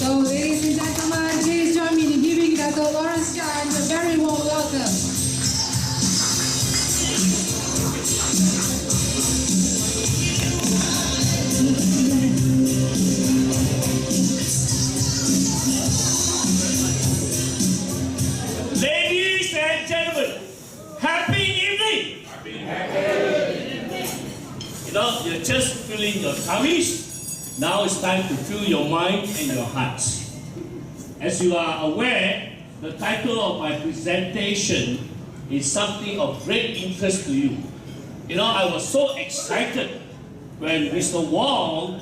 So, ladies and gentlemen, please join me in giving Dato Laurence a very warm welcome. Ladies and gentlemen, happy evening! You know, you're just filling your tummies. Now it's time to fill your mind and your hearts. As you are aware, the title of my presentation is something of great interest to you. You know, I was so excited when Mr. Wong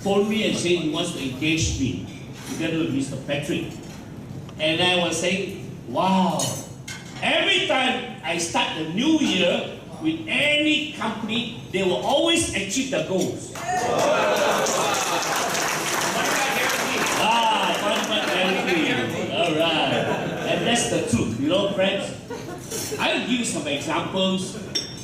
phoned me and said he wants to engage me together with Mr. Patrick. And I was saying, wow, every time I start the new year with any company, they will always achieve the goals. All right. And that's the truth, you know, friends. I'll give you some examples.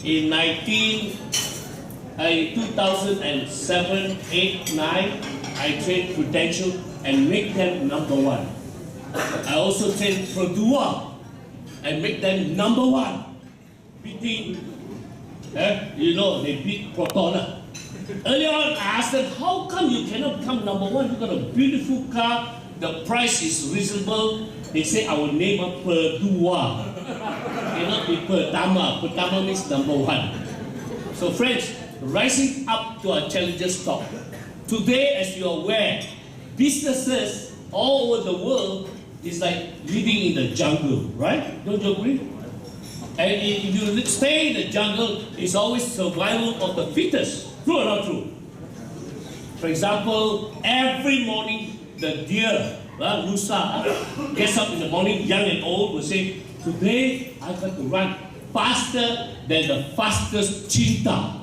In 2007, 8, 9, I trained Prudential and make them #1. I also trained Produa and make them #1. Beating, you know, they beat Protona. Earlier on, I asked them, how come you cannot come #1? You got a beautiful car, the price is reasonable. They say, I will name a Perdua. Cannot be Pertama. Pertama means #1. So friends, rising up to our challenges top. Today, as you are aware, businesses all over the world is like living in the jungle, right? Don't you agree? And if you stay in the jungle, it's always survival of the fittest. True or not true? For example, every morning, the deer, Rusa, gets up in the morning, young and old, will say, today I've got to run faster than the fastest cheetah.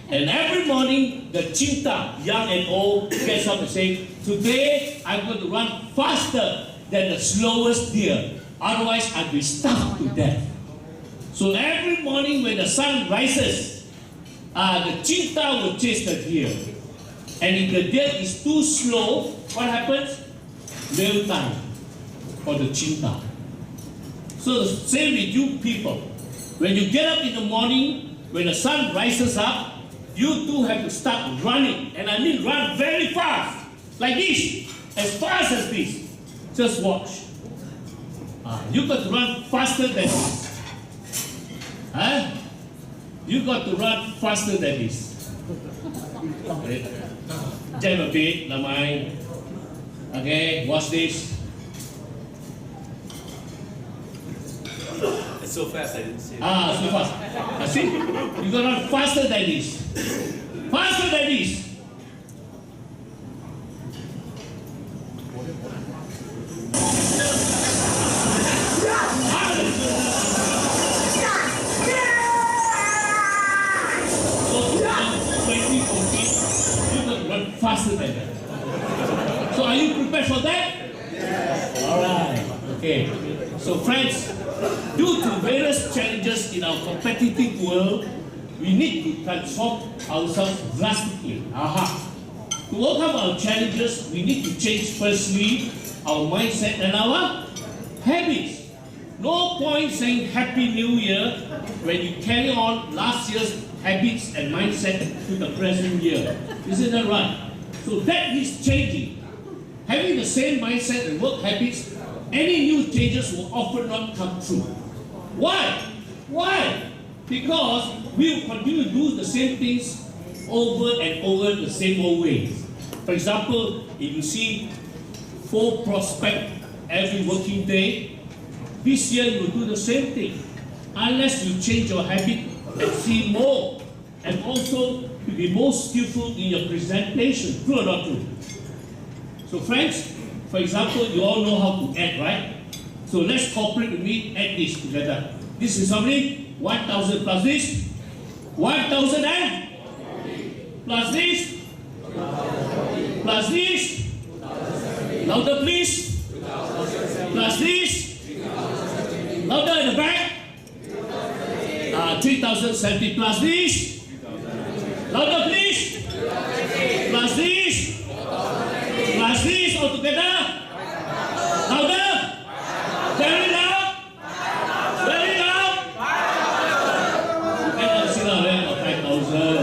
And every morning, the cheetah, young and old, gets up and say, today I'm going to run faster than the slowest deer. Otherwise, I'll be stuck to death. So every morning when the sun rises, the cheetah will chase the deer. And if the deer is too slow, what happens? Meal time for the cheetah. So the same with you people. When you get up in the morning, when the sun rises up, you too have to start running. And I mean run very fast. Like this. As fast as this. Just watch. You got to run faster than this. You got to run faster than this. Jump a bit, Lamai. Okay, watch this. It's so fast I didn't see it. So fast. See? You got to run faster than this. Faster than this. Faster than that. So are you prepared for that? Yes. All right. Okay. So friends, due to various challenges in our competitive world, we need to transform ourselves drastically. To overcome our challenges, we need to change firstly our mindset and our habits. No point saying Happy New Year when you carry on last year's habits and mindset to the present year. Isn't that right? So that is changing. Having the same mindset and work habits, any new changes will often not come true. Why? Why? Because we will continue to do the same things over and over the same old ways. For example, if you see 4 prospects every working day, this year you will do the same thing. Unless you change your habit and see more, and also to be more skillful in your presentation. True or not true? So friends, for example, you all know how to add, right? So let's cooperate with me, add this together. This is how many? 1,000 plus this. 1,000 and? Plus this. Plus this. Louder please. Plus this. Louder in the back. 3,070 plus this. Louder please. Plus this. Plus this. all together? Louder? Very loud? Very loud? NLC now, right? 5,000.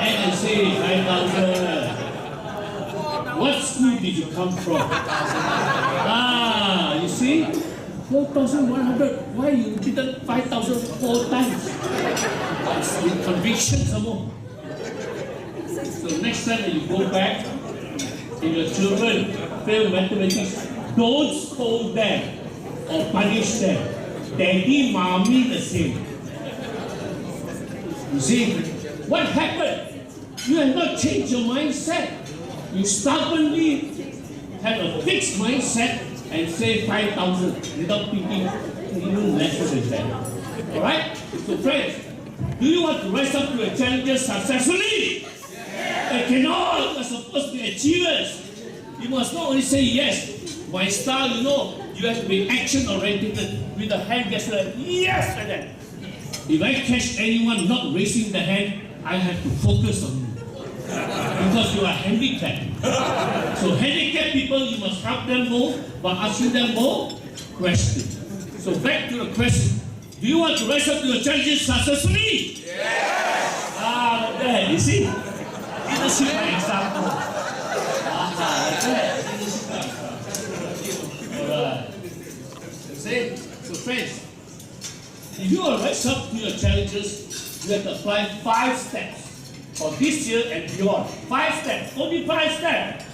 NLC, 5,000. What school did you come from? You see? 4,100. Why you repeated 5,000 4 times? With conviction some more. So next time when you go back, if your children fail mathematics, don't scold them or punish them. Daddy, mommy, the same. You see, what happened? You have not changed your mindset. You stubbornly have a fixed mindset and say 5,000 without thinking even lesser than that. Alright? So friends, do you want to rise up to your challenges successfully? They cannot. You're supposed to be achievers. You must not only say yes. My style, you know, you have to be action oriented with the hand gesture. Yes, like that. If I catch anyone not raising the hand, I have to focus on you. Because you are handicapped. So handicapped people, you must help them more by asking them more questions. So back to the question. Do you want to rise up to your challenges successfully? Yes! Like that, you see? Leadership by example. Like that. Leadership by example. Alright. You see? So friends, if you want to rise up to your challenges, you have to apply 5 steps. For this year and beyond. 5 steps, only 5 steps.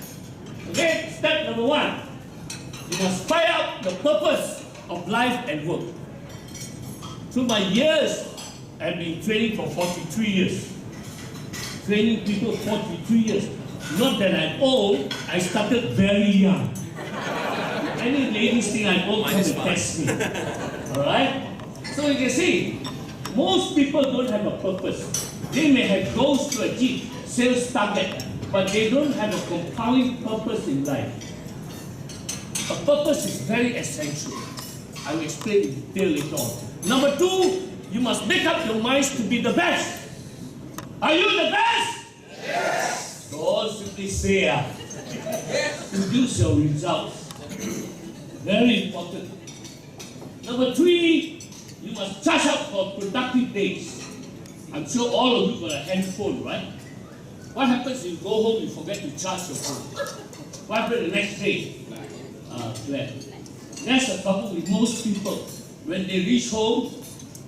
Okay, step number 1. You must find out the purpose of life and work. Through my years, I've been training for 43 years. Training people 43 years. Not that I'm old, I started very young. Any ladies think I'm old, come to test me. Alright? So you can see, most people don't have a purpose. They may have goals to achieve, sales target, but they don't have a compelling purpose in life. A purpose is very essential. I will explain in detail later on. Number 2, you must make up your minds to be the best. Are you the best? Yes. Don't simply say, produce your results. Very important. Number 3, you must charge up for productive days. I'm sure all of you got a handphone, right? What happens if you go home, you forget to charge your phone? What happens the next day? Glad. That's the problem with most people. When they reach home,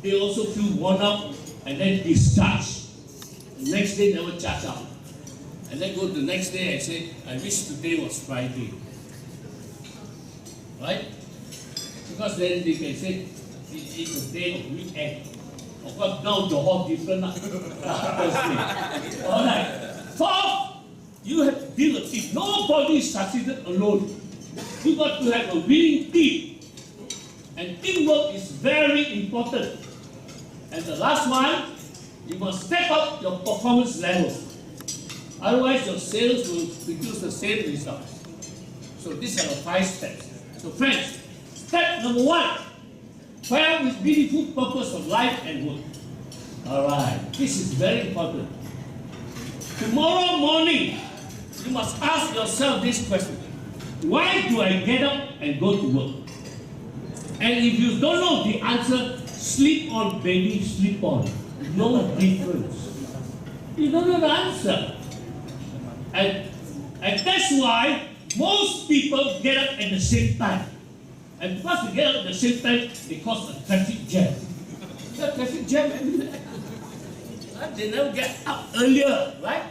they also feel worn out and then discharge. The next day, never charge up. And then go to the next day and say, I wish today was Friday. Right? Because then they can say, it's a day of weekend. Of course, now the whole different. Alright. 4th, you have to build a team. Nobody succeeded alone. You got to have a winning team. And teamwork is very important. And the last one, you must step up your performance level. Otherwise, your sales will produce the same results. So these are the 5 steps. So friends, step number 1. Find with meaningful purpose of life and work. Alright, this is very important. Tomorrow morning, you must ask yourself this question. Why do I get up and go to work? And if you don't know the answer, sleep on, baby, sleep on. No difference. You don't know the answer. And that's why most people get up at the same time. And because they get up at the same time, they cause a traffic jam. The traffic jam everywhere. They never get up earlier, right?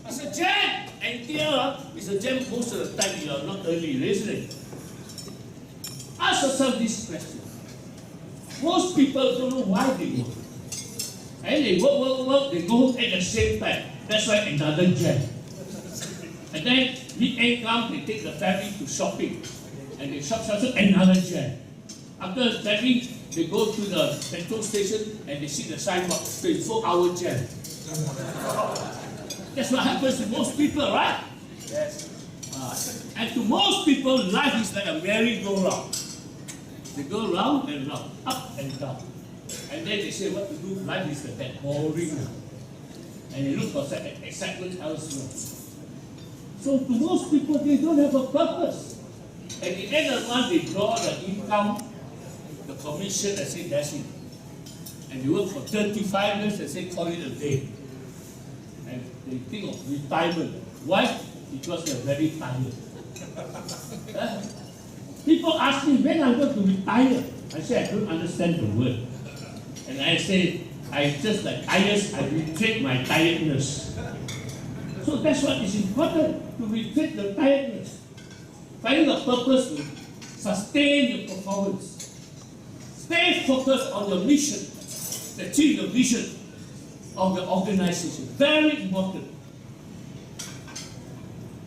It's a jam. And here, it's a jam most of the time. You are not early, isn't it? Ask yourself this question. Most people don't know why they work. And they work, they go home at the same time. That's why another jam. And then weekend comes, they take the family to shopping. And they shop, another jam. After shopping, they go to the petrol station and they see the signboard, 24-hour jam. That's what happens to most people, right? Yes. And to most people, life is like a merry-go-round. They go round and round, up and down. And then they say what to do, life is that boring. And they look for excitement elsewhere. So to most people, they don't have a purpose. At the end of the month, they draw the income, the commission, and say, that's it. And they work for 35 years and say, call it a day. And they think of retirement. Why? Because they're very tired. People ask me when I'm going to retire. I say, I don't understand the word. And I say, I just like tires, I retreat my tiredness. So that's what is important, to retreat the tiredness. Finding a purpose to sustain your performance. Stay focused on your mission, achieve the vision of the organization. Very important.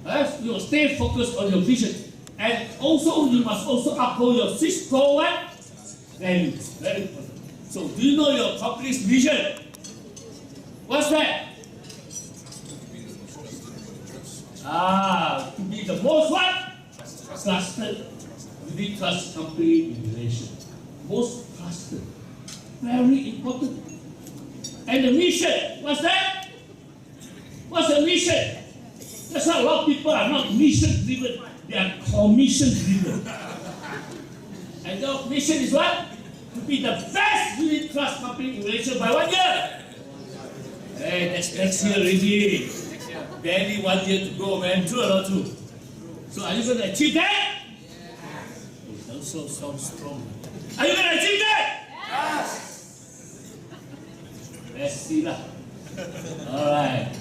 Yes, you must stay focused on your vision. And also, you must also uphold your 6 core values. Very important. So, do you know your company's vision? What's that? To be the most what? Trusted. Unit trust company in relation. Most trusted. Very important. And the mission, what's that? What's the mission? That's why a lot of people are not mission driven, they are commission driven. And your mission is what? To be the best unit trust company in Malaysia by 1 year. Hey, that's next year already. Barely 1 year to go, man. True or not true? So are you going to achieve that? It also sounds strong. Are you going to achieve that? Yes. Let's see lah. Alright.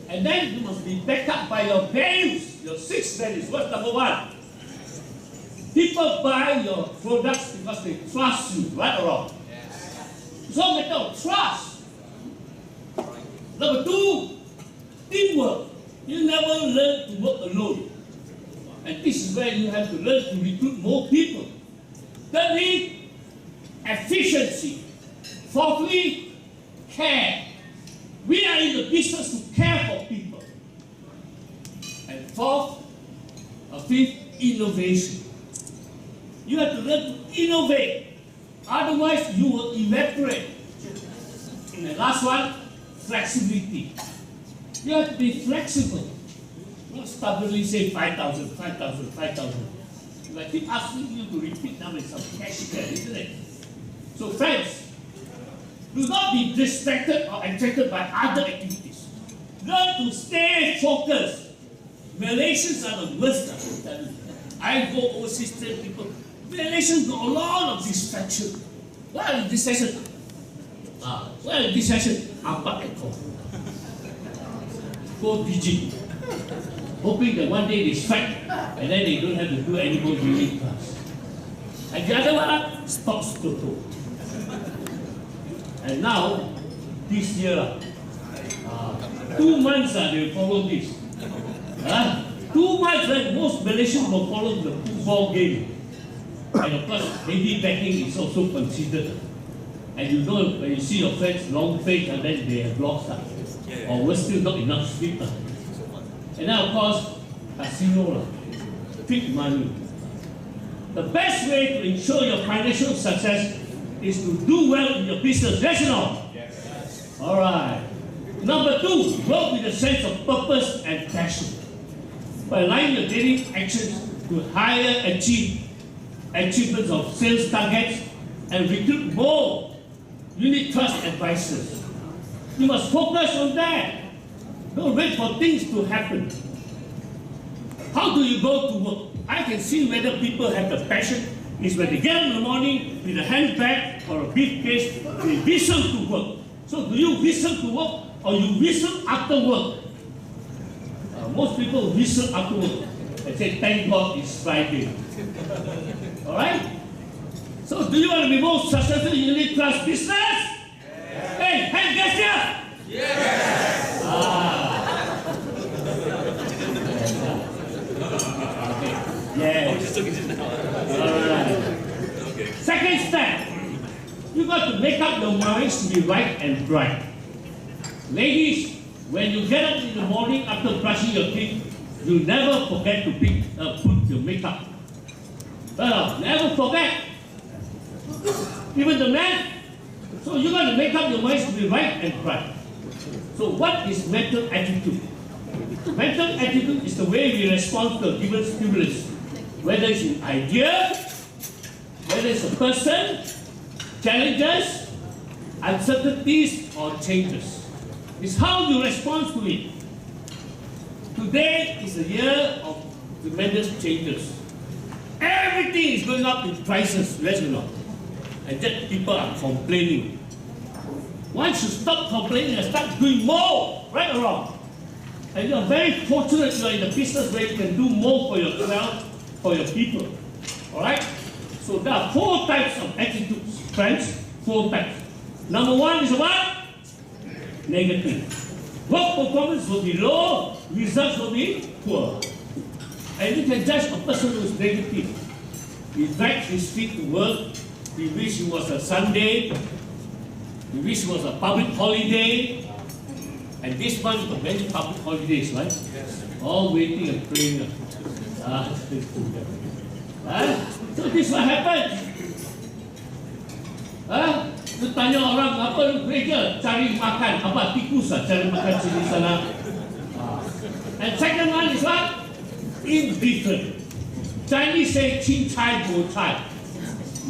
And then you must be backed up by your values, your 6 values. What's number 1? People buy your products because they trust you, right or wrong? Yes. It's all a matter of trust. Number 2, teamwork. You never learn to work alone. And this is where you have to learn to recruit more people. Thirdly, efficiency. Fourthly, care. We are in the business to care for people. And fifth, innovation. You have to learn to innovate. Otherwise, you will evaporate. And the last one, flexibility. You have to be flexible. Not stubbornly say 5,000, 5,000, 5,000. If I keep asking you to repeat numbers, some cash there, isn't it? So friends, do not be distracted or attracted by other activities. Learn to stay focused. Malaysians are the worst, I tell you. I go overseas, tell people, Malaysians got a lot of distraction. What are the distractions? What are the distractions? Apa echo. Go digit. Hoping that one day they strike and then they don't have to do any more unit class. And the other one, stocks Dato. And now, this year, 2 months they will follow this. 2 months, most Malaysians will follow the football game. And of course, heavy backing is also considered. And you know, when you see your friends long face and then they have lost, or we're still not enough sleep. And then of course, casino, big money. The best way to ensure your financial success is to do well in your business. Yes or no? Yes. All right. Number 2, work with a sense of purpose and passion. By aligning your daily actions to higher achievements of sales targets and recruit more unit trust advisors. You must focus on that. Don't wait for things to happen. How do you go to work? I can see whether people have the passion is when they get up in the morning with a handbag or a briefcase, they whistle to work. So do you whistle to work or you whistle after work? Most people whistle after work and say, thank God it's Friday. Alright? So do you want to be more successful in unit trust business? Yes. Hey, hand guys here! Yes! Yes. Alright. Second step, you got to make up your minds to be right and bright. Ladies, when you get up in the morning after brushing your teeth, you never forget to put your makeup. Never forget. Even the man. So you got to make up your minds to be right and bright. So what is mental attitude? Mental attitude is the way we respond to a given stimulus, whether it's an idea, whether it's a person, challenges, uncertainties, or changes. It's how you respond to it. Today is a year of tremendous changes. Everything is going up in prices, let's go. And yet people are complaining. One should stop complaining and start doing more, right or wrong. And you're very fortunate you are in the business where you can do more for yourself, for your people. Alright? So there are 4 types of attitudes, friends. 4 types. Number 1 is what? Negative. Work performance will be low, results will be poor. And you can judge a person who is negative. He drags his feet to work, he wish it was a Sunday, he wish it was a public holiday. And this month got many public holidays, right? Yes. All waiting and praying. So this what happened. Tu tanya orang apa lu gereja cari makan apa tikus cari makan sini sana. And second one is what? Indifferent. Chinese say chin chai bo chai.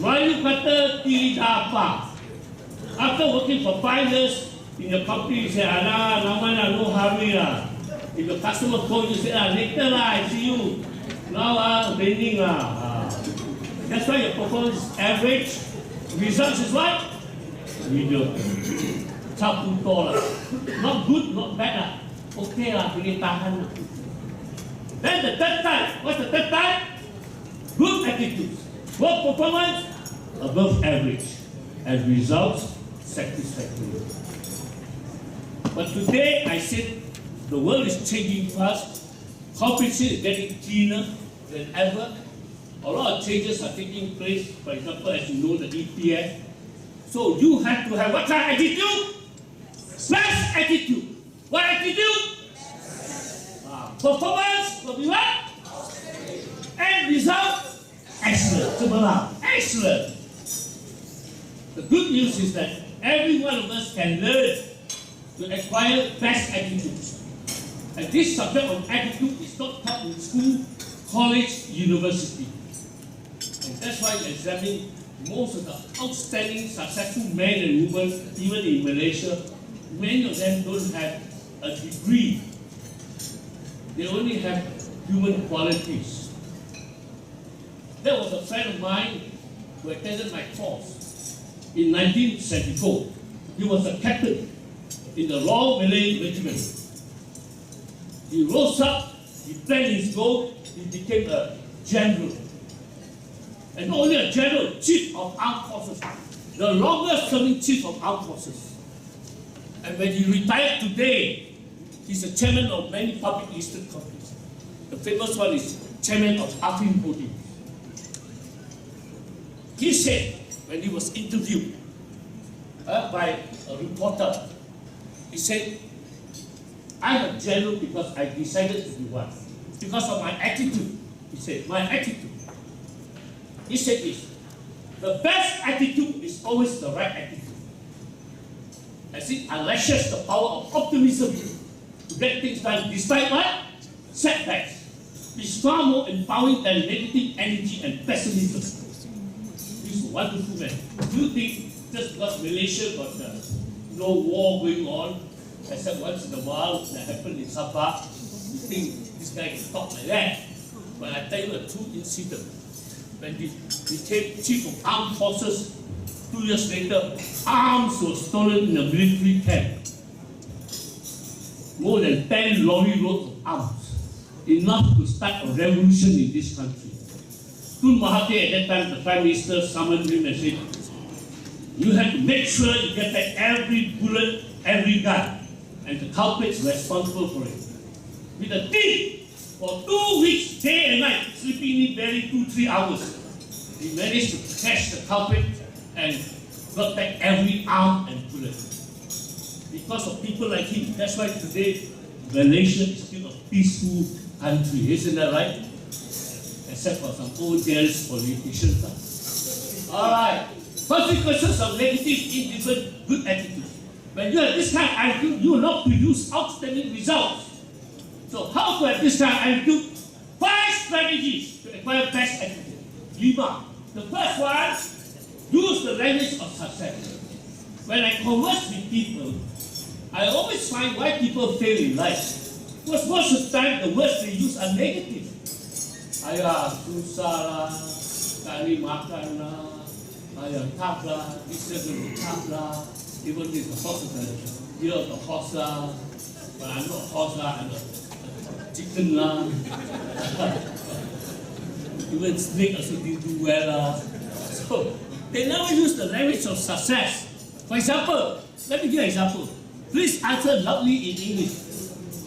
Melayu kata tidak apa. After working for 5 years in the company, you say, "Alah, namanya no hurry lah." If the customer call you, say, "Later lah, I see you." Now raining lah. That's why your performance is average. Results is what? Mediocre. Caputo lah. Not good, not bad lah. Okay lah, boleh tahan lah. Then the third type. What's the third type? Good attitudes. Work performance above average. And results satisfactory. But today I said the world is changing fast. Competition is getting cleaner than ever. A lot of changes are taking place. For example, as you know, the ETF. So you have to have what kind of attitude? Best attitude. What attitude? Performance will be what? And result? Excellent. Excellent. The good news is that every one of us can learn to acquire best attitudes. And this subject of attitude is not taught in school, college, university. And that's why you examine most of the outstanding, successful men and women, even in Malaysia, many of them don't have a degree. They only have human qualities. There was a friend of mine who attended my course in 1974. He was a captain in the Royal Malay Regiment. He rose up, he planned his goal, he became a general. And not only a general, chief of armed forces, the longest serving chief of armed forces. And when he retired today, he's a chairman of many public listed companies. The famous one is chairman of Afin Holdings. He said, when he was interviewed by a reporter, he said, "I'm a general because I decided to be one. Because of my attitude." He said, "My attitude." He said this, "The best attitude is always the right attitude. As it unleashes the power of optimism to get things done despite what? Setbacks. It's far more empowering than negative energy and pessimism." He's a wonderful man. Do you think just because Malaysia got no war going on, except once in a while that happened in Sabah, you think this guy can talk like that? But I tell you a true incident. When he became chief of armed forces, 2 years later, arms were stolen in a military camp. More than 10 lorry loads of arms. Enough to start a revolution in this country. Tun Mahathir at that time, the Prime Minister summoned him and said, "You have to make sure you get back every bullet, every gun, and the culprits responsible for it." With a team for 2 weeks, day and night, sleeping in barely 2-3 hours, he managed to catch the culprit and got back every arm and bullet. Because of people like him, that's why today Malaysia is still a peaceful country, isn't that right? Except for some old jealous politicians. Alright. Consequences of negative, indifferent, good attitude. When you have this kind of attitude, you will not produce outstanding results. So how to have this time? I do 5 strategies to acquire best attitude. 5. The first one, use the language of success. When I converse with people, I always find why people fail in life. Because most of the time, the words they use are negative. Ayah, susah lah, tak boleh makan lah, ayah, tough lah, this is tough lah, even with the horse, you're the horse lah, but I'm not horse lah, I'm a chicken lah. Even snake also didn't do well lah. So, they never use the language of success. For example, let me give an example. Please answer loudly in English.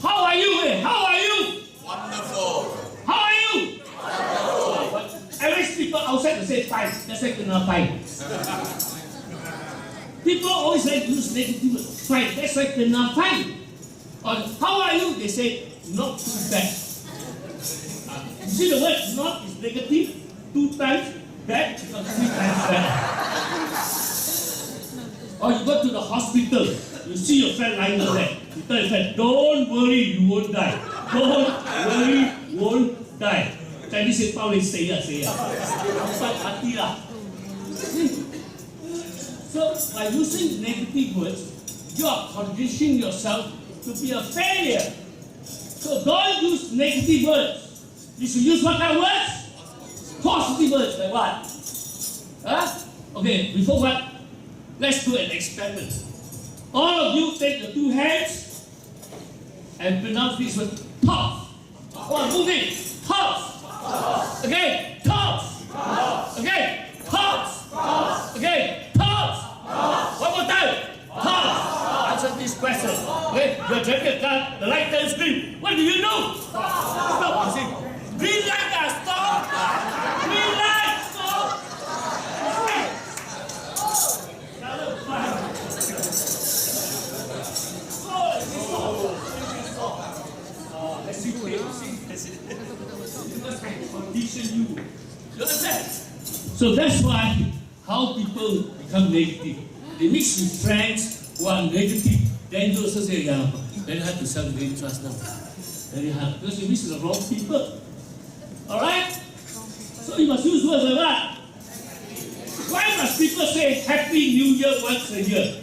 How are you? How are you? Wonderful. How are you? Wonderful. Every people outside will say fine. That's why kena fine. People always like to use negative words. Fine. That's why kena fine. Or how are you? They say not too bad. You see the word not is negative 2 times, bad becomes 3 times bad. Or you go to the hospital, you see your friend lying there. You tell your friend, don't worry, you won't die. Don't worry, you won't die. Chinese say, "Pao leh, say ya, say ya." Hati lah. So by using negative words, you are conditioning yourself to be a failure. So don't use negative words. You should use what kind of words? Positive words, like what? Okay, before what? Let's do an experiment. All of you take the 2 hands and pronounce this word, tough. Move it. Tough. Okay, tough. Okay, tough. Okay, tough. One more time. Tough. Answer this question. Okay, you're driving a car, the light turns green. What do you do? Stop. You see, green light, stop. Green light, stop. Condition you. You understand? So that's why how people become negative. They mix with friends who are negative. Then you also say, yeah, very hard to sell very trust now. Very hard. Because you mix with the wrong people. Alright? So you must use words like that. Why must people say Happy New Year once a year?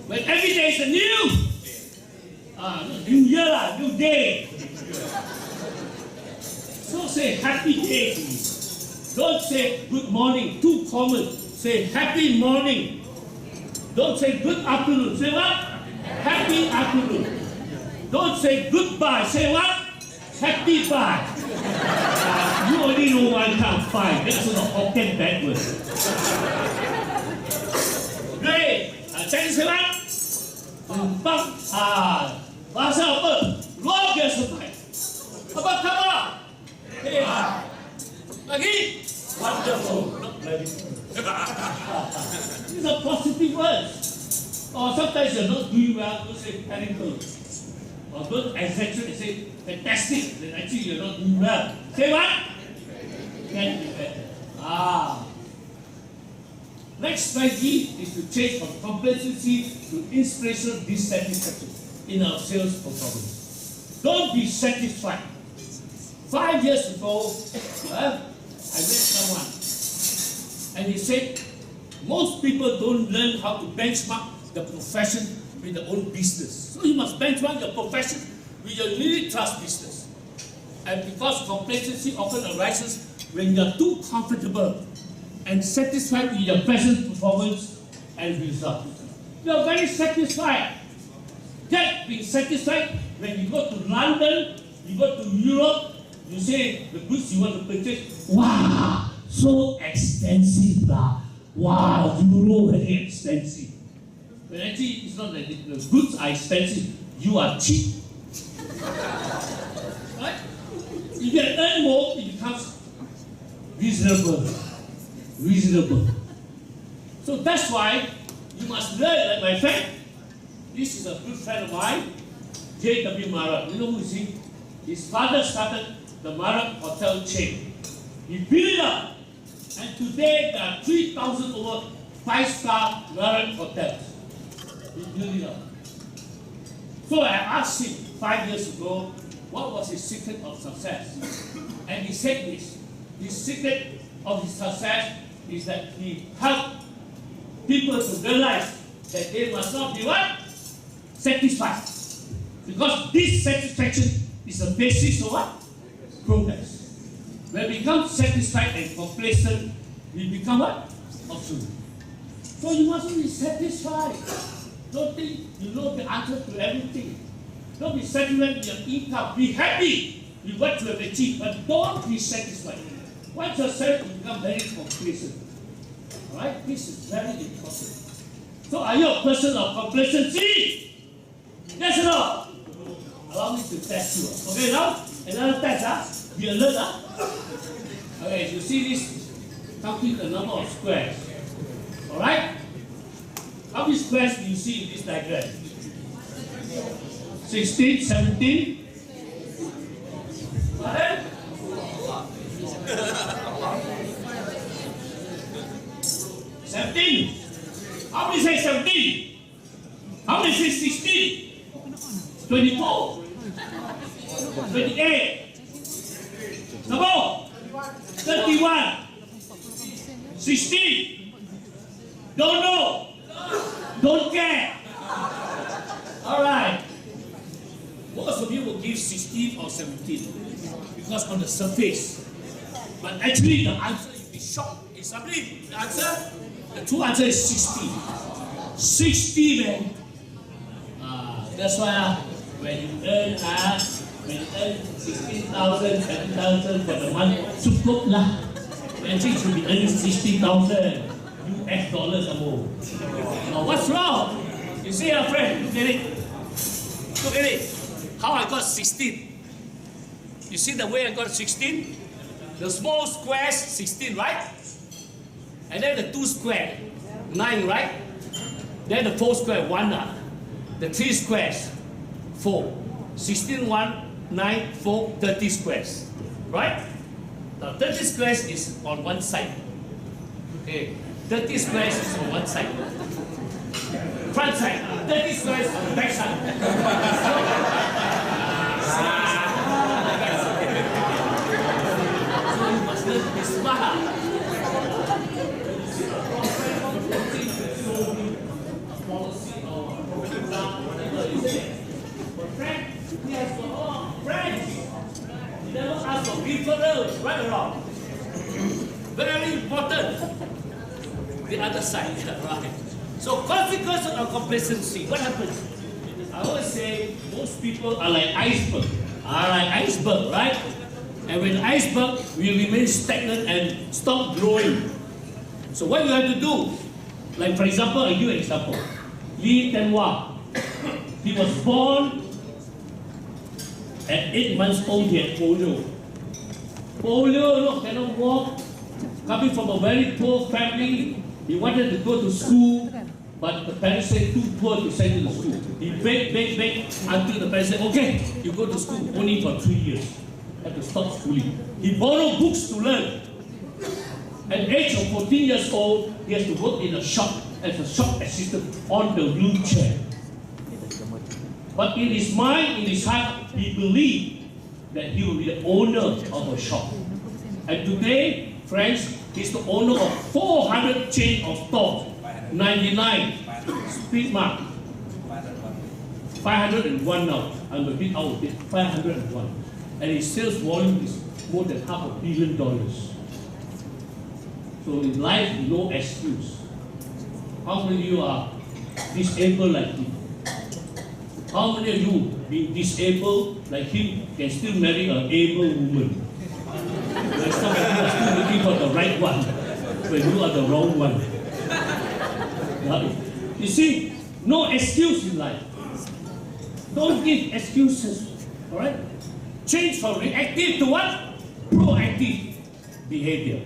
When every day is a new year lah, new day. So say happy day to me. Don't say good morning, too common. Say happy morning. Don't say good afternoon. Say what? Happy afternoon. Don't say goodbye. Say what? Happy bye. You only know one kind of bye. That's a Hokkien backward. Great. Chinese say what? Bahasa apa? Luar biasa baik. Apa khabar? Lagi? Wonderful. Not bloody. These are positive words. Or sometimes you're not doing well, you say very good. Or don't exaggerate and say fantastic, then actually you're not doing well. Say what? Can be better. Next strategy is to change from complacency to inspirational dissatisfaction in our sales performance. Don't be satisfied. 5 years ago, I met someone and he said, most people don't learn how to benchmark the profession with their own business. So you must benchmark your profession with your unit trust business. And because complacency often arises when you are too comfortable and satisfied with your present performance and results. You are very satisfied. Get being satisfied when you go to London, you go to Europe, you say the goods you want to purchase, wow, so expensive lah. Wow, Euro very expensive. But actually, it's not that the goods are expensive, you are cheap. Right? If you earn more, it becomes reasonable. So that's why you must learn, like my friend. This is a good friend of mine, J.W. Marat. You know who is he? His father started the Marat Hotel chain. He built it up. And today there are 3,000 over 5-star Marat hotels. He built it up. So I asked him 5 years ago, what was his secret of success. And he said this. The secret of his success is that he helped people to realize that they must not be what? Satisfied. Because this satisfaction is the basis of what? Progress. When we become satisfied and complacent, we become what? Obsolete. So you mustn't be satisfied. Don't think you know the answer to everything. Don't be satisfied with your income. Be happy with what you have achieved, but don't be satisfied. Once you're satisfied, you become very complacent. Alright? This is very important. So are you a person of complacency? Yes or no? Allow me to test you. Okay, now another test. Be alert. Okay, you see this? Counting the number of squares. Alright? How many squares do you see in this diagram? 16, 17? Pardon? 17? How many say 17? How many say 16? 24? 28? Come on! 31? 16? Don't know? Don't care? Alright. Most of you will give 16 or 17 because on the surface. But actually the answer, you'll be shocked. Is somebody the answer? The true answer is 60. 60, man. That's why when you earn 16,000, 7,000 for the month, cukup lah. Actually you should be earning 60,000 US dollars or more. Now what's wrong? You see your friend, look at it. Look at it. How I got 16. You see the way I got 16? The small squares, 16, right? And then the 2 square, 9, right? Then the 4 square, 1. The 3 squares, 4. 16, 1, 9, 4, 30 squares. Right? Now 30 squares is on one side. Okay. 30 squares is on one side. Front side. 30 squares on the back side. So you must learn to be smart. You never ask for referrals, right or wrong? Very important. The other side, right? So consequences of complacency, what happens? I always say most people are like iceberg. Right? And when iceberg will remain stagnant and stop growing. So what you have to do, like for example, a new example, Lee Tenwa. He was born at 8 months old, he had polio. Polio, look, cannot walk. Coming from a very poor family, he wanted to go to school, but the parents said too poor to send him to school. He begged until the parents said, okay, you go to school only for 3 years. Had to stop schooling. He borrowed books to learn. At the age of 14 years old, he has to work in a shop as a shop assistant on the wheelchair. But in his mind, in his heart, he believed that he will be the owner of a shop. And today, friends, he's the owner of 400 chain of stores, 99 speed mark, 501 now. I'm a bit out of it, 501. And his sales volume is more than $500 million. So in life, no excuse. How many of you are disabled like him? How many of you, being disabled like him, can still marry an able woman? Like some of you are still looking for the right one, when you are the wrong one. Right? You see, no excuse in life. Don't give excuses. Alright? Change from reactive to what? Proactive behavior.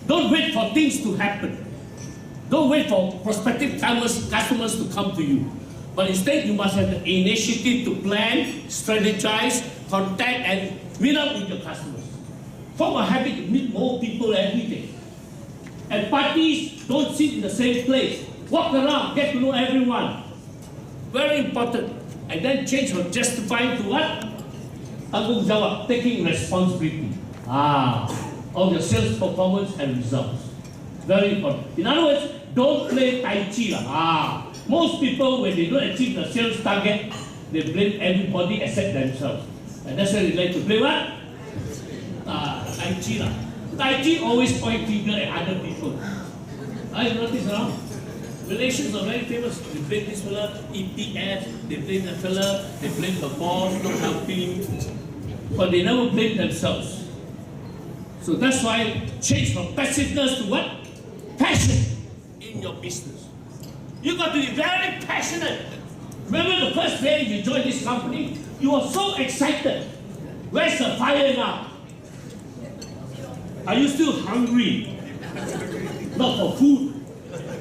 Don't wait for things to happen. Don't wait for prospective customers to come to you. But instead, you must have the initiative to plan, strategize, contact, and meet up with your customers. Form a habit to meet more people every day. And parties, don't sit in the same place. Walk around, get to know everyone. Very important. And then change from justifying to what? tanggung jawab, taking responsibility of your sales performance and results. Very important. In other words, don't play Tai Chi. Most people, when they don't achieve the sales target, they blame everybody except themselves. And that's why they like to play what? Tai Chi. Tai Chi always point finger at other people. I notice now, Malaysians are very famous. They blame this fella, EPF, they blame that fella, they blame the boss, not helping. But they never blame themselves. So that's why change from passiveness to what? Passion in your business. You got to be very passionate. Remember the first day you joined this company, you were so excited. Where's the fire now? Are you still hungry? Not for food,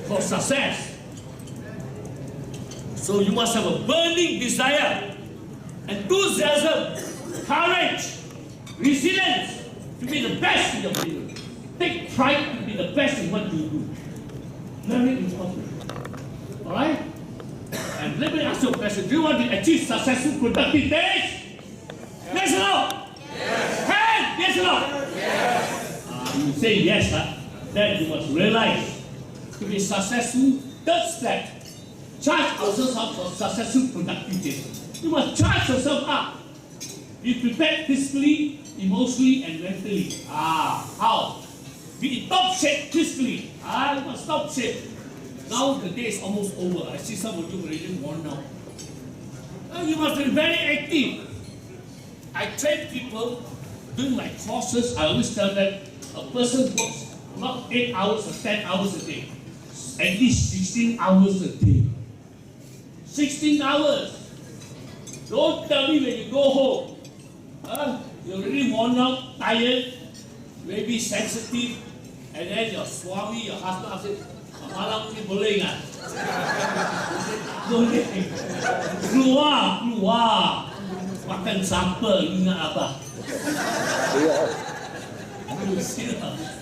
for success. So you must have a burning desire, enthusiasm, courage, resilience to be the best in your business. Take pride to be the best in what you do. Very important. Alright? And let me ask you a question. Do you want to achieve successful productive days? Yes or no? Yes. Hey, yes or no? Yes. You say yes, then you must realize to be successful, third step, charge ourselves up for successful productive days. You must charge yourself up. Be prepared physically, emotionally, and mentally. How? Be in top shape physically. You must top shape. Now the day is almost over. I see some of you already worn out. You must be very active. I train people doing my courses. I always tell them a person works not 8 hours or 10 hours a day, at least 16 hours a day. 16 hours. Don't tell me when you go home. You're really worn out, tired, maybe sensitive, and then your swami, your husband says, malam ni boleh nggak? Boleh. Keluar. Makan sampai, ingat apa?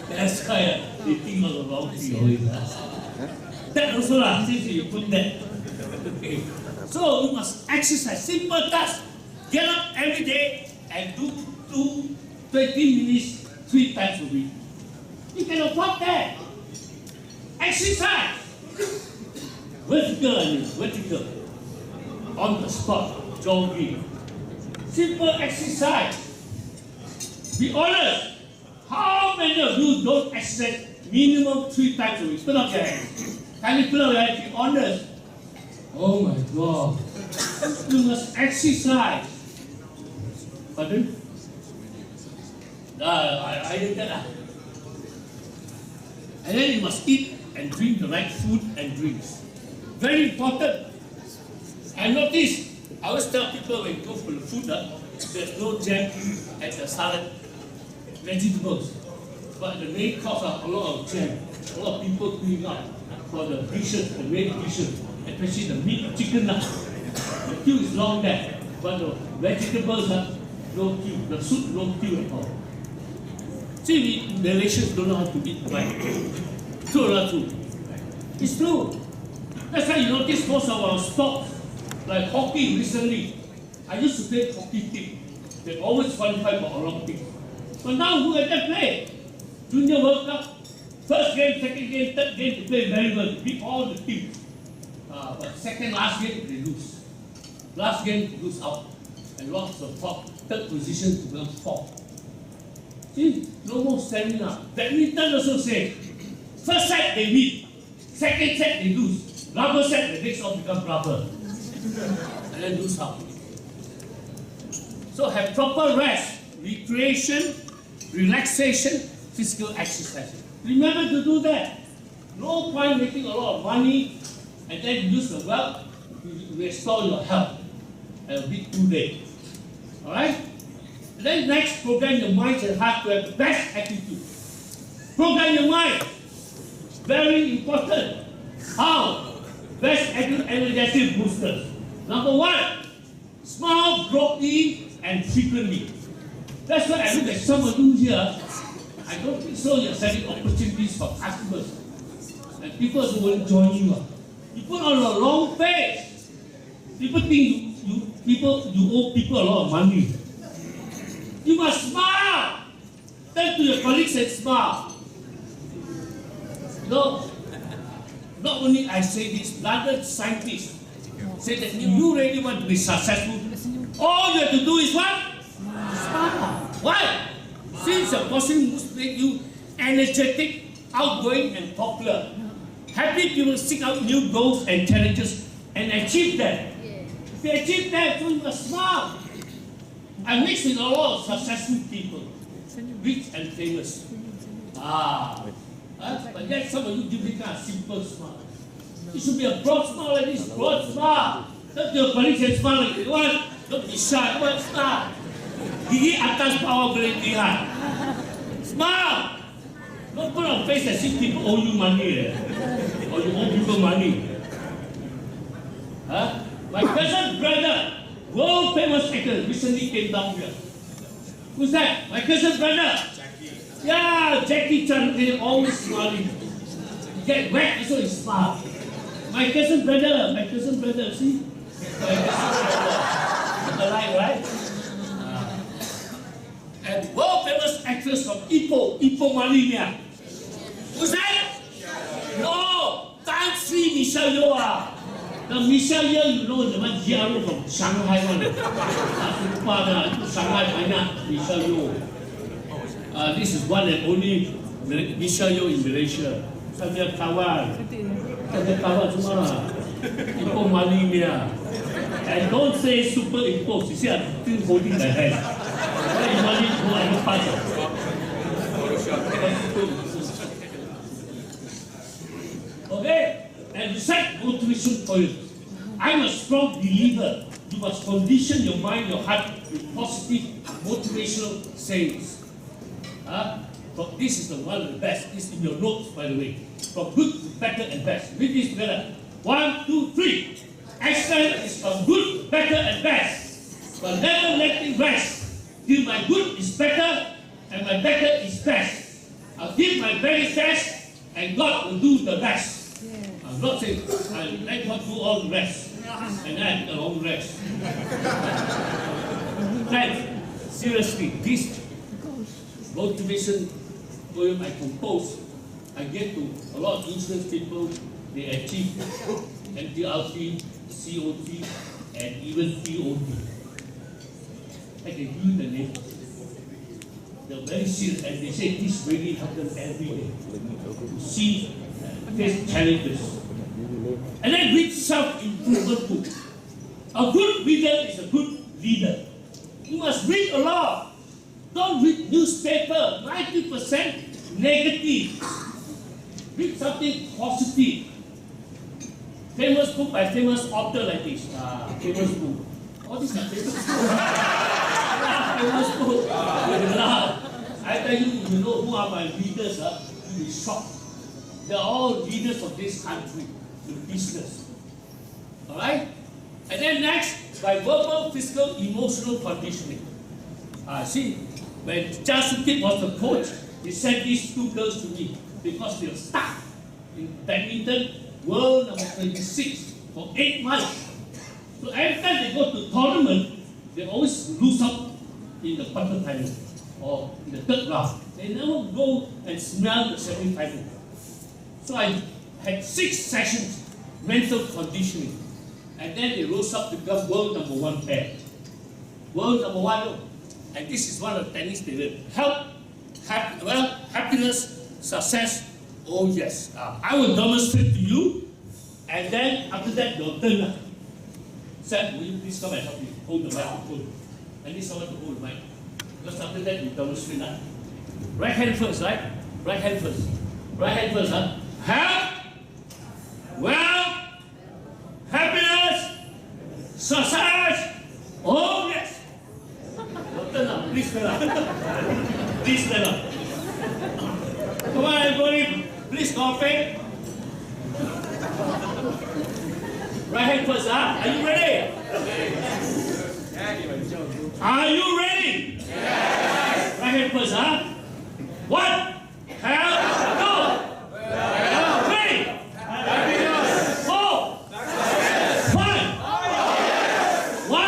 That's why they think of the wrong thing. That also lah, since you put that. Okay. So you must exercise, simple task. Get up every day and do 20 minutes 3 times a week. You can afford that. Exercise. Vertical. On the spot, jogging. Simple exercise. Be honest. How many of you don't exercise minimum 3 times a week? Put up your hands. Can you put up your hands? Be honest. Oh my God. You must exercise. Pardon? I did that. And then you must eat and drink the right food and drinks. Very important. I notice, I always tell people when you go for the food, there's no jam at the salad, vegetables. But the main course are a lot of jam. A lot of people queuing up for the dishes, the main dishes, especially the meat, chicken. The queue is long there, but the vegetables, no queue. The soup, no queue at all. See, we Malaysians don't know how to eat right. True or not true? It's true. That's why you notice most of our sports, like hockey recently. I used to play hockey team. They always qualify for Olympics. But now who have they played? Junior World Cup, first game, second game, third game, they play very well. They beat all the teams. But second, last game, they lose. Last game, they lose out. And lost the third position to become fourth. See, no more stamina. Badminton also say, first set they win, second set they lose, rubber set the next all become rubber. And then lose out. So have proper rest, recreation, relaxation, physical exercise. Remember to do that. No point making a lot of money and then use the wealth to restore your health. It'll be too late. Alright? And then next, program your mind and heart to have the best attitude. Program your mind. Very important. How? Best energetic boosters. Number 1, smile broadly and frequently. That's why I look at some of you here. I don't think so you're selling opportunities for customers. And people who will join you. You put on a long face. People think you owe people a lot of money. You must smile. Turn to your colleagues and smile. No, not only I say this, London scientists say that if you really want to be successful, all you have to do is what? Smile. Why? Since your costume must make you energetic, outgoing and popular. Happy people seek out new goals and challenges and achieve them. If you achieve them, so you must smile. I mix with a lot of successful people, rich and famous. But yet some of you give me kind of simple smile. It should be a broad smile like this, broad smile. Don't your colleagues and smile like this. Don't be shy, what smile? Gigi atas bawah boleh lihat. Smile! Don't put on face as if people owe you money. Or you owe people money. My cousin brother, world famous actor, recently came down here. Who's that? My cousin brother. Jackie. Yeah, Jackie Chan, they're always smiling. You get whacked, so he smile. My cousin brother, see? My cousin brother. Alive, right? And world famous actress from Ipoh Malaysia. Who's that? No, Tan Sri Michelle Yeoh. The Michelle Yeoh, you know, the one GRO from Shanghai one. Shanghai, China, Michelle Yeoh. This is one and only Michelle Yeoh in Malaysia. Saya kawan semua. Ipoh Malaysia. And don't say superimposed. You see, I'm still holding my hand. Okay, and set motivation for you. I'm a strong believer. You must condition your mind, your heart with positive motivational sayings. This is the one of the best. This is in your notes, by the way. From good to better and best. Read this together. 1, 2, 3. Excellence is from good, better, and best. But never let it rest. Till my good is better and my better is best. I'll give my very best and God will do the rest. I'm not saying I'll let God do all the rest and I do all the rest. And seriously, this motivation poem I composed, I get to a lot of insurance people, they achieve MTRP, COT, and even POT. I can give you the name. They're very serious and they say this really happens every day. See, face challenges. And then read self-improvement book. A good reader is a good leader. You must read a lot. Don't read newspaper, 90% negative. Read something positive. Famous book by famous author like this. Famous book. All these are famous books. Famous book. I tell you, you know who are my leaders, you'll be shocked. They're all leaders of this country in business. Alright? And then next, by verbal, physical, emotional conditioning. See, when Justin Kidd was the coach, he sent these two girls to me because they were stuck in badminton, world number 26 for 8 months. So every time they go to tournament, they always lose out in the quarter-final or in the third round. They never go and smell the semi-final. So I had 6 sessions, mental conditioning. And then they rose up to become world number 1 pair. World number 1. And this is one of the techniques they learn. Happiness, success, oh yes. I will demonstrate to you. And then after that, your turn. Sam, will you please come and help me hold the microphone? I need someone to hold the mic. Because after that, you demonstrate that. Right hand first, right? Right hand first. Right hand first, huh? Health, wealth, happiness, success, oh yes. Your turn now, please stand up. Please stand up. Come on, everybody, please cooperate. Right hand first, huh? Are you ready? Are you ready? Yes. Right hand first, huh? 1, health, go. 3, happiness. 4, success. 1,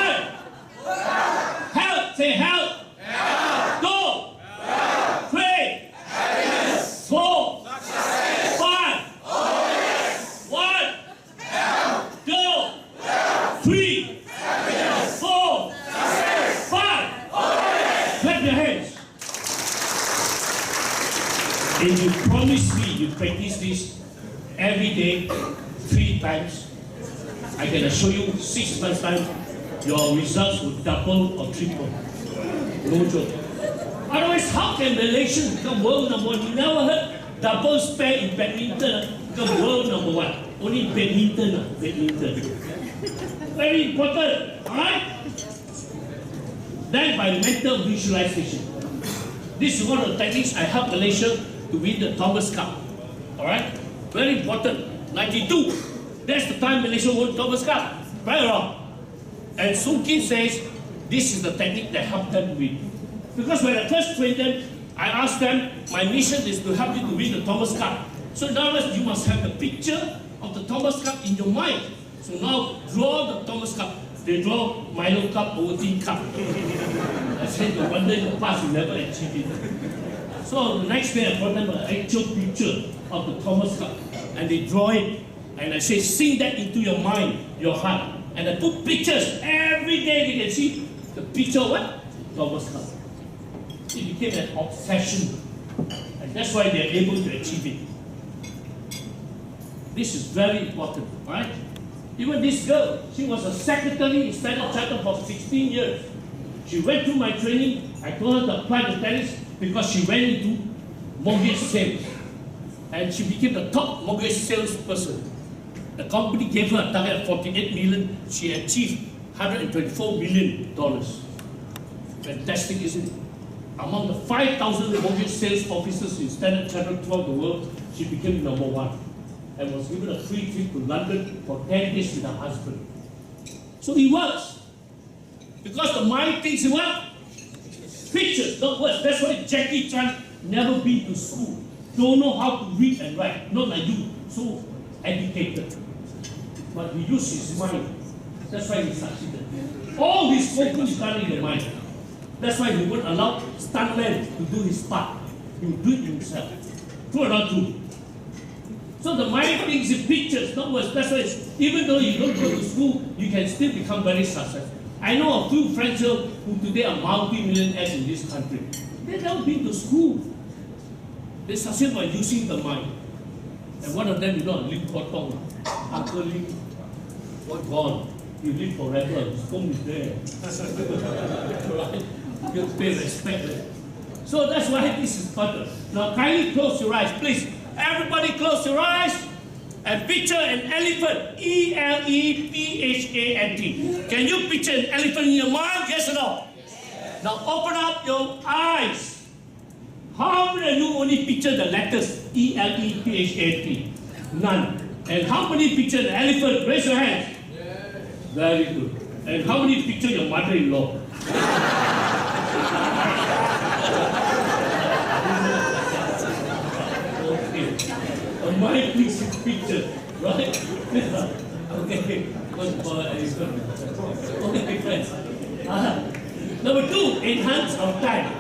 health. Say health. If you promise me you practice this every day, 3 times, I can assure you 6 months time, your results will double or triple. No joke. Otherwise, how can Malaysians become world number one? You never heard double pair in badminton become world number one. Only badminton, badminton. Very important, alright? Then by mental visualization. This is one of the techniques I helped Malaysia to win the Thomas Cup. Alright? Very important. 92. That's the time Malaysia won Thomas Cup. Right or wrong? And Soon Kin says this is the technique that helped them win. Because when I first trained them, I asked them, my mission is to help you to win the Thomas Cup. So in other words, you must have a picture of the Thomas Cup in your mind. So now draw the Thomas Cup. They draw Milo Cup, Ovaltine Cup. I said, no wonder in the past you never achieved it. So the next day I brought them an actual picture of the Thomas Cup. And they draw it. And I say, sing that into your mind, your heart. And I put pictures. Every day they can see the picture of what? Thomas Cup. It became an obsession. And that's why they're able to achieve it. This is very important, right? Even this girl, she was a secretary in Standard Chartered for 16 years. She went through my training. I told her to apply to tennis because she went into mortgage sales. And she became the top mortgage salesperson. The company gave her a target of 48 million. She achieved $124 million. Fantastic, isn't it? Among the 5,000 mortgage sales officers in Standard Chartered throughout the world, she became number one. And was given a free trip to London for 10 days with her husband. So it works. Because the mind thinks what? Pictures, not words. That's why Jackie Chan never been to school. Don't know how to read and write. Not like you, so educated. But he used his mind. That's why he succeeded. All his focus is done in the mind. That's why he won't allow stuntman to do his part. He will do it himself. True or not true? So the mind thinks in pictures, not words. That's why even though you don't go to school, you can still become very successful. I know a few friends who today are multi-millionaires in this country. They've never been to school. They succeed by using the mind. And one of them, you know, Lim Potong, Uncle Lim, what gone? He lived forever. His home is there. Right? You have to pay respect. So that's why this is important. Now kindly close your eyes, please. Everybody close your eyes and picture an elephant. E-L-E-P-H-A-N-T. Can you picture an elephant in your mind? Yes or no? Yes. Now open up your eyes. How many of you only picture the letters E-L-E-P-H-A-N-T? None. And how many picture an elephant? Raise your hands. Yes. Very good. And how many picture your mother-in-law? My picture, right? Okay. Okay, friends. Number 2, enhance our time.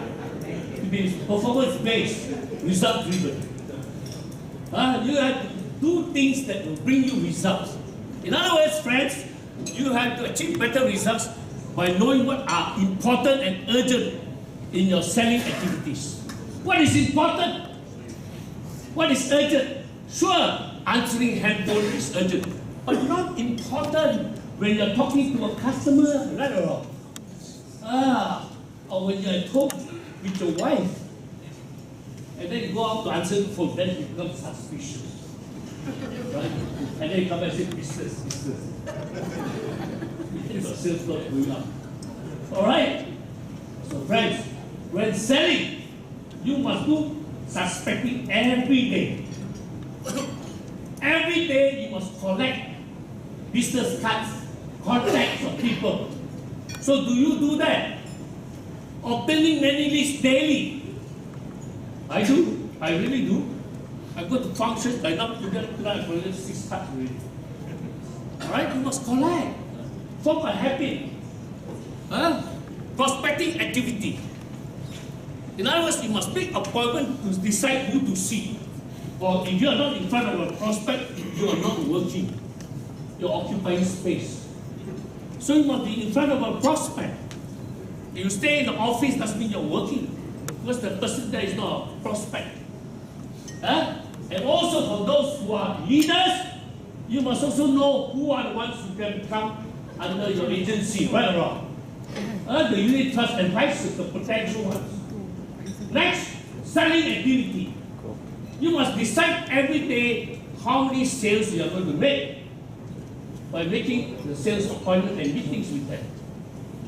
To be performance-based, result-driven. You have to do things that will bring you results. In other words, friends, you have to achieve better results by knowing what are important and urgent in your selling activities. What is important? What is urgent? Sure, answering handphone is urgent, but not important when you're talking to a customer, right or wrong? Or when you're at home with your wife, and then you go out to answer the phone, then you become suspicious, right? And then you come and say, business. Your sales not going up. All right? So friends, when selling, you must do suspecting every day. Every day you must collect business cards, contacts of people. So do you do that? Obtaining many leads daily. I do. I really do. I go to functions. By now today I've collected 6 cards already. Alright, you must collect. Form a habit. Prospecting activity. In other words, you must make appointment to decide who to see. Or if you are not in front of a prospect, you are not working. You're occupying space. So you must be in front of a prospect. If you stay in the office, doesn't mean you're working. Because the person there is not a prospect. And also for those who are leaders, you must also know who are the ones who can come under your agency, right or wrong. The unit trust advisors, the potential ones. Next, selling activity. You must decide every day how many sales you are going to make by making the sales appointment and meetings with them.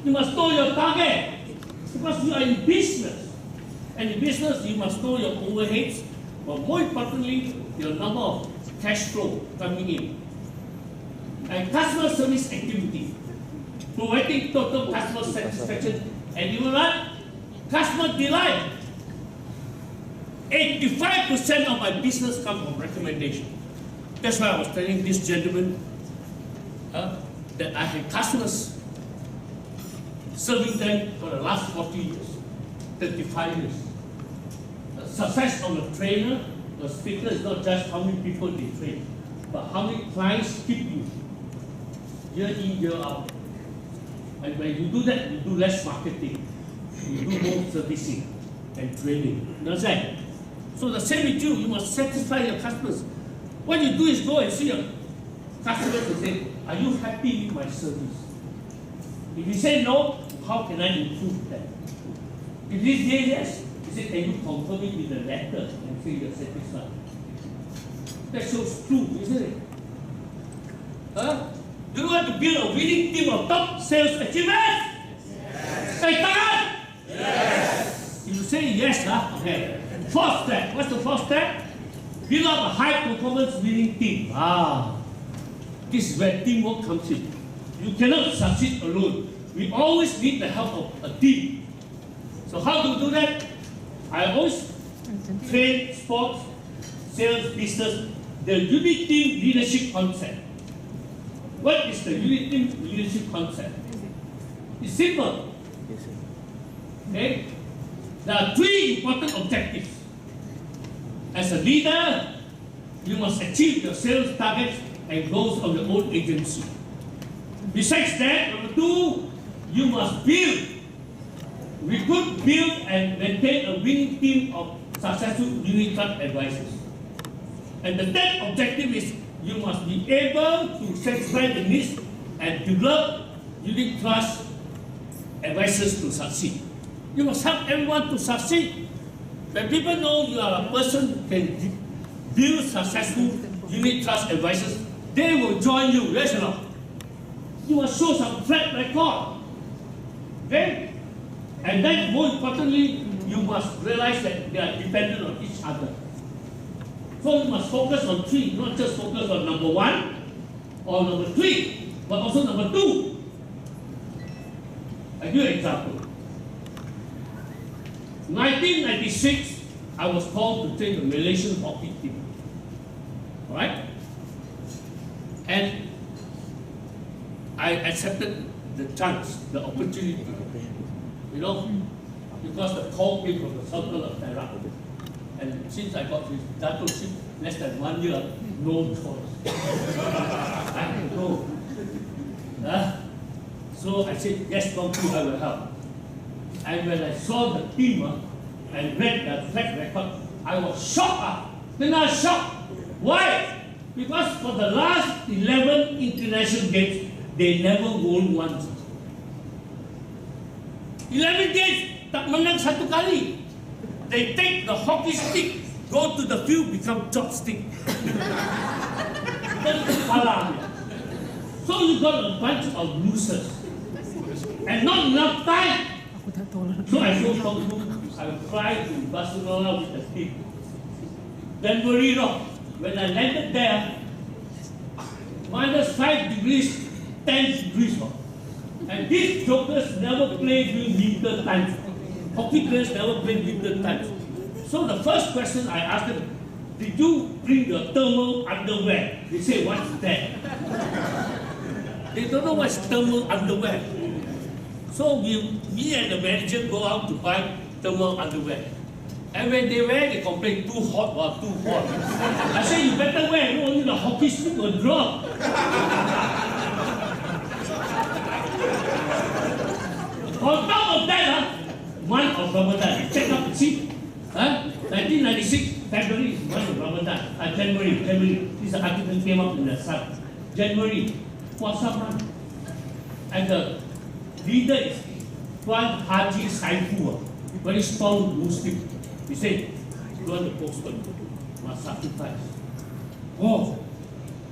You must know your target because you are in business. And in business, you must know your overheads, but more importantly, your number of cash flow coming in. And customer service activity, providing total customer satisfaction, and you know what? Customer delight. 85% of my business comes from recommendation. That's why I was telling this gentleman that I had customers serving them for the last 40 years, 35 years. The success of a trainer, a speaker is not just how many people they train, but how many clients keep you year in, year out. And when you do that, you do less marketing, you do more servicing and training. You understand? So the same with you, you must satisfy your customers. What you do is go and see your customers and say, are you happy with my service? If you say no, how can I improve that? If he says yes, you say, can you confirm it with a letter and say you're satisfied? That shows true, isn't it? Do you want to build a winning team of top sales achievers? Yes. Say yes. If you say yes, okay. Fourth step. What's the fourth step? Build up a high-performance winning team. This is where teamwork comes in. You cannot succeed alone. We always need the help of a team. So how to do that? I always train sports, sales, business, the unit team leadership concept. What is the unit team leadership concept? It's simple. Okay? There are three important objectives. As a leader, you must achieve your sales targets and goals of your own agency. Besides that, number two, you must recruit, build, and maintain a winning team of successful unit trust advisors. And the third objective is you must be able to satisfy the needs and develop unit trust advisors to succeed. You must help everyone to succeed. When people know you are a person who can build successful unit trust advisors, they will join you, yes or no? You must show some track record. Okay? And then, more importantly, you must realize that they are dependent on each other. So you must focus on three, not just focus on number one or number three, but also number two. I'll give you an example. 1996, I was called to train the Malaysian hockey team. Alright? And I accepted the chance, the opportunity. You know, because the call came from the circle of Perak. And since I got this Dato ship less than 1 year, no choice. I had to go. So I said, yes, thank you, I will help. And when I saw the team and read the track record, I was shocked. Then I was shocked. Why? Because for the last 11 international games, they never won once. 11 games, tak menang satu kali. They take the hockey stick, go to the field, become chopstick. So you got a bunch of losers. And not enough time. So I go home, I fly to Barcelona with the team. Then Marino, when I landed there, -5 degrees, 10 degrees. And these jokers never play during winter times. Hockey players never play winter times. So the first question I asked them, did you bring your thermal underwear? They say, what's that? They don't know what's thermal underwear. So me and the manager go out to buy thermal underwear. And when they wear, they complain, too hot or too hot. I say, you better wear, only the hockey stick will drop. On top of that, month of Ramadan, check out the seat. 1996, February, when Ramadan, January, this article came up in the Sun. January, Puasa month. And the leader is Tuan Haji Saifu, very strong Muslim. He said, you want the postman, must sacrifice. Oh,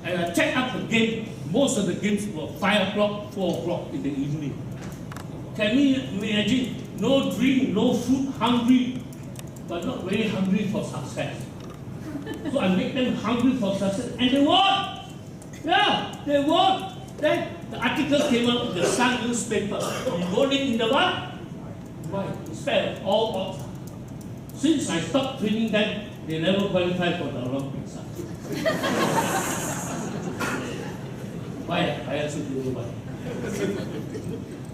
and I checked up the game, most of the games were 5 o'clock, 4 o'clock in the evening. Can you imagine? No drink, no food, hungry, but not very hungry for success. So I make them hungry for success, and they won. Yeah, they won. Then the article came out in the Sun newspaper. You voted in the what? Why? Instead of all odds. Since I stopped training them, they never qualified for the Olympics. Why? I also don't know why.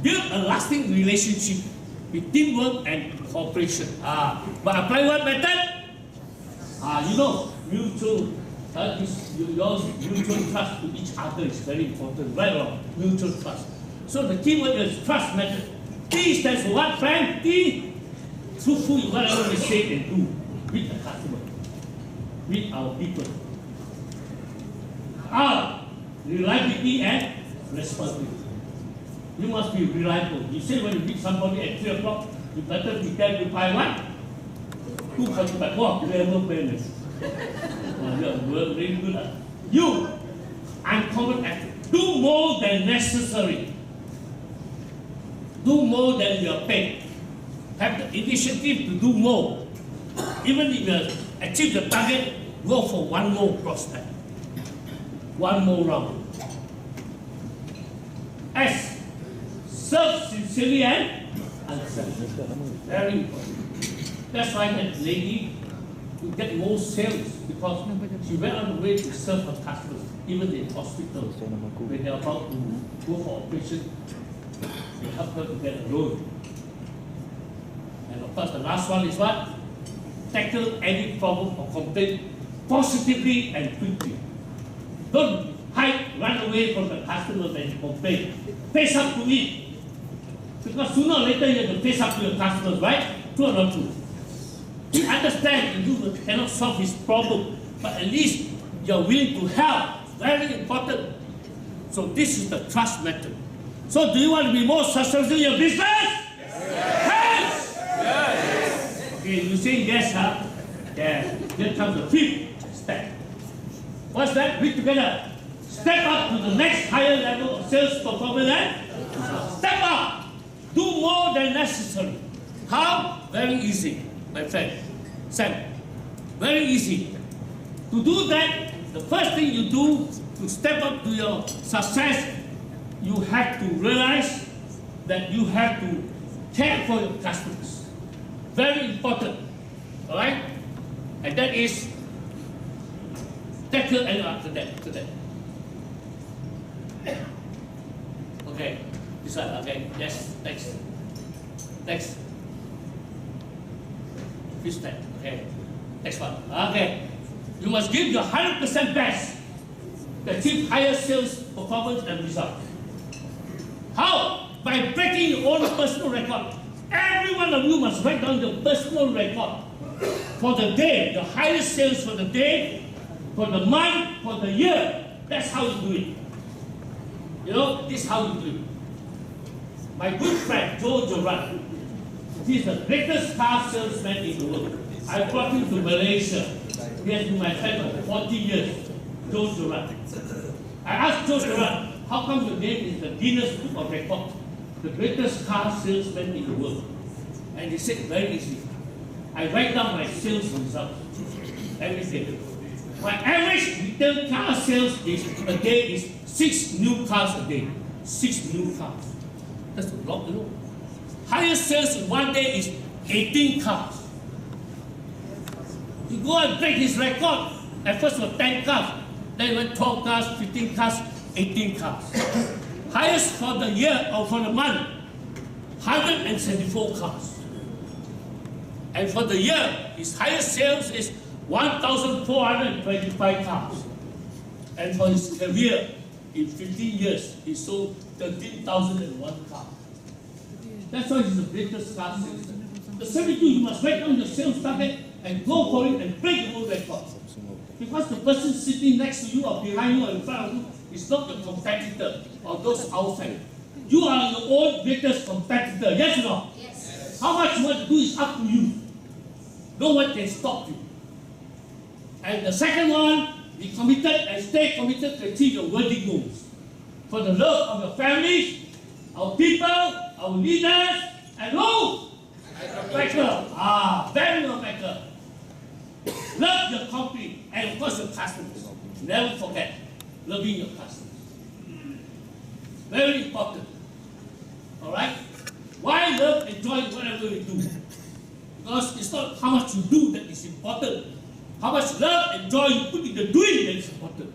Build a lasting relationship with teamwork and cooperation. But apply what method? You know, mutual trust to each other is very important. Right or wrong? Mutual trust. So the keyword is trust method. T stands for what, friend? T. Truthful in whatever we say and do with the customer, with our people. R. Reliability and responsibility. You must be reliable. You say when you meet somebody at 3 o'clock, you better be there by what? 2:45. Wow, clever payments. You're very good. You, uncommon effort. Do more than necessary. Do more than you are paid. Have the initiative to do more. Even if you achieve the target, go for one more prospect. One more round. S. Serve sincerely and unselfishly. Very important. That's why that lady to get more sales because she went on the way to serve her customers, even in hospital. When they're about to go for operation, they help her to get a loan. And of course, the last one is what? Tackle any problem or complaint positively and quickly. Don't hide, run away from the customer when you complain. Face up to it. Because sooner or later you have to face up to your customers, right? True or not true? He understands and you cannot solve his problem, but at least you're willing to help. Very important. So this is the trust method. So do you want to be more successful in your business? Yes! Yes! Okay, you say yes, huh? Yeah. Then comes the 5th step. What's that? Read together. Step up to the next higher level of sales performance and step up. Do more than necessary. How? Very easy, my friend. Sam, very easy. To do that, the first thing you do to step up to your success, you have to realize that you have to care for your customers. Very important. All right? And that is tackle and after that. Okay. This one, okay. Yes, next. This step. Okay. Next one. Okay. You must give your 100% best to achieve higher sales performance and results. How? By breaking your own personal record. Every one of you must write down your personal record for the day, the highest sales for the day, for the month, for the year. That's how you do it. You know, this is how you do it. My good friend, Joe Joran, he's the greatest car salesman in the world. I brought him to Malaysia. He has been my friend for 40 years, Joe Joran. I asked Joe Joran, how come your name is the Guinness Book of Records, the greatest car salesman in the world? And he said, very easy. I write down my sales results every day. My average retail car sales a day is 6 new cars a day. 6 new cars. That's a lot, you know. Highest sales in one day is 18 cars. You go and break his record. At first was 10 cars, then it went 12 cars, 15 cars, 18 cars. Highest for the year or for the month, 174 cars. And for the year, his highest sales is 1,425 cars. And for his career, in 15 years, he sold 13,001 cars. That's why he's the greatest car salesman. The 72, you must write down your sales target and go for it and break your own record. Because the person sitting next to you or behind you or in front of you is not your competitor or those outside. You are your own greatest competitor, yes or no? Yes. How much you want to do is up to you. No one can stop you. And the second one, be committed and stay committed to achieve your worthy goals. For the love of your families, our people, our leaders, and who? Becker. Very well, Becker. Love your company and of course your customers. Never forget loving your customers. Very important. Alright? Why love and enjoy whatever you do? Because it's not how much you do that is important. How much love and joy you put in the doing that is important.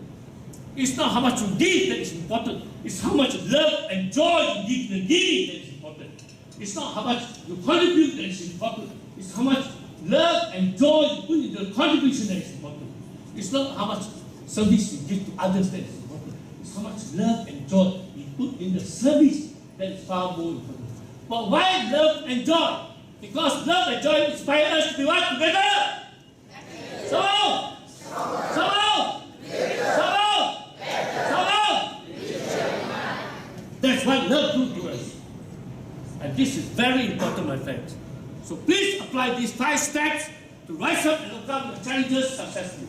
It's not how much you give that is important. It's how much love and joy you give the giving that is important. It's not how much you contribute that is important. It's how much love and joy you put in the contribution that is important. It's not how much service you give to others that is important. It's how much love and joy you put in the service that is far more important. But why love and joy? Because love and joy inspire us to be what together? That's what love do to us. And this is very important, my friends. So please apply these 5 steps to rise up and overcome the challenges successfully.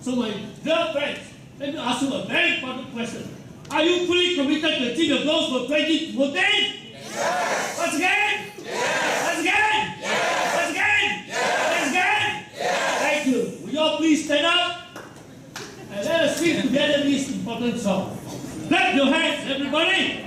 So my dear friends, let me ask you a very important question. Are you fully committed to achieve your goals for 2014? Yes. Once again? Yes. Once again? Yes. Once again? Yes. Once again? Yes. Thank you. Will you all please stand up? And let us sing together this important song. Clap your hands, everybody.